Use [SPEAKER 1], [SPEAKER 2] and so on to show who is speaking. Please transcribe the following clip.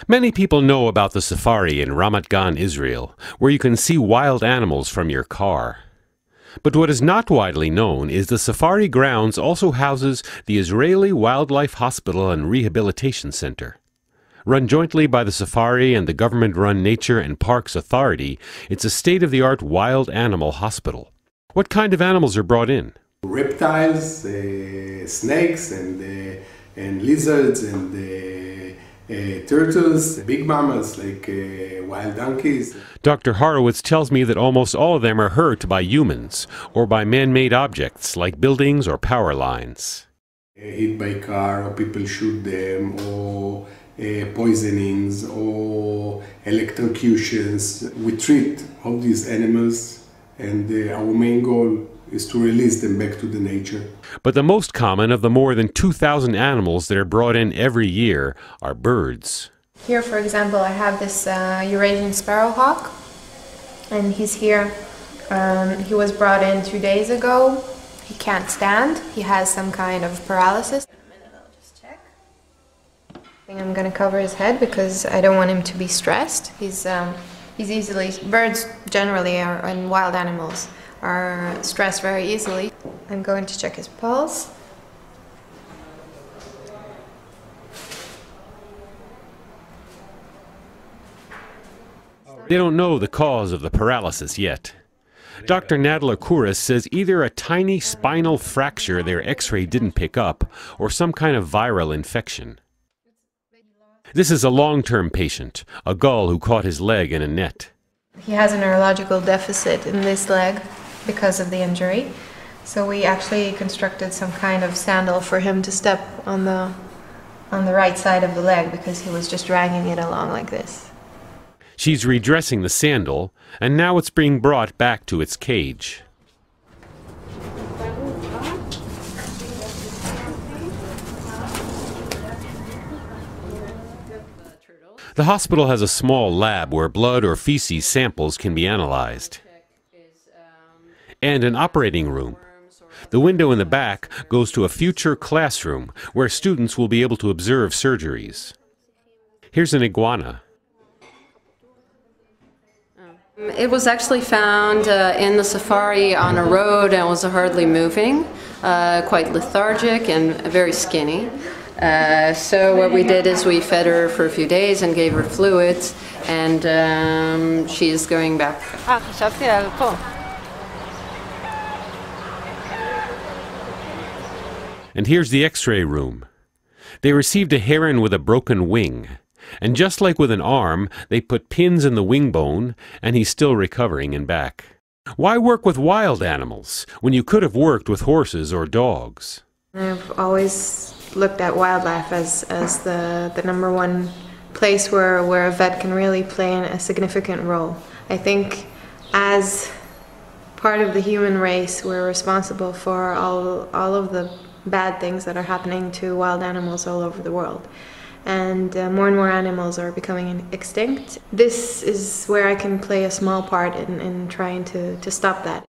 [SPEAKER 1] Many people know about the safari in Ramat Gan, Israel, where you can see wild animals from your car. But what is not widely known is the safari grounds also houses the Israeli Wildlife Hospital and Rehabilitation Center. Run jointly by the Safari and the government-run Nature and Parks Authority, it's a state-of-the-art wild animal hospital. What kind of animals are brought in?
[SPEAKER 2] Reptiles, snakes and lizards and turtles, big mammals like wild donkeys.
[SPEAKER 1] Dr. Horowitz tells me that almost all of them are hurt by humans or by man-made objects like buildings or power lines.
[SPEAKER 2] Hit by car, or people shoot them, or poisonings, or electrocutions. We treat all these animals, and our main goal is to release them back to the nature.
[SPEAKER 1] But the most common of the more than 2,000 animals that are brought in every year are birds.
[SPEAKER 3] Here, for example, I have this Eurasian sparrowhawk, and he's here. He was brought in 2 days ago. He can't stand. He has some kind of paralysis. In a minute, I'll just check. I think I'm going to cover his head because I don't want him to be stressed. He's easily, birds generally are, and wild animals are stressed very easily. I'm going to check his pulse.
[SPEAKER 1] They don't know the cause of the paralysis yet. Dr. Nadler Kouris says either a tiny spinal fracture their X-ray didn't pick up or some kind of viral infection. This is a long-term patient, a gull who caught his leg in a net.
[SPEAKER 3] He has a neurological deficit in this leg because of the injury. So we actually constructed some kind of sandal for him to step on the right side of the leg because he was just dragging it along like this.
[SPEAKER 1] She's redressing the sandal, and now it's being brought back to its cage. The hospital has a small lab where blood or feces samples can be analyzed. And an operating room. The window in the back goes to a future classroom where students will be able to observe surgeries. Here's an iguana.
[SPEAKER 4] It was actually found in the safari on a road and was hardly moving, quite lethargic and very skinny. So what we did is we fed her for a few days and gave her fluids, and she is going back.
[SPEAKER 1] And here's the X-ray room. They received a heron with a broken wing. And just like with an arm, they put pins in the wing bone, and he's still recovering and back. Why work with wild animals when you could have worked with horses or dogs?
[SPEAKER 3] I've always looked at wildlife as the number one place where a vet can really play a significant role. I think as part of the human race, we're responsible for all of the bad things that are happening to wild animals all over the world. And more animals are becoming extinct. This is where I can play a small part in trying to stop that.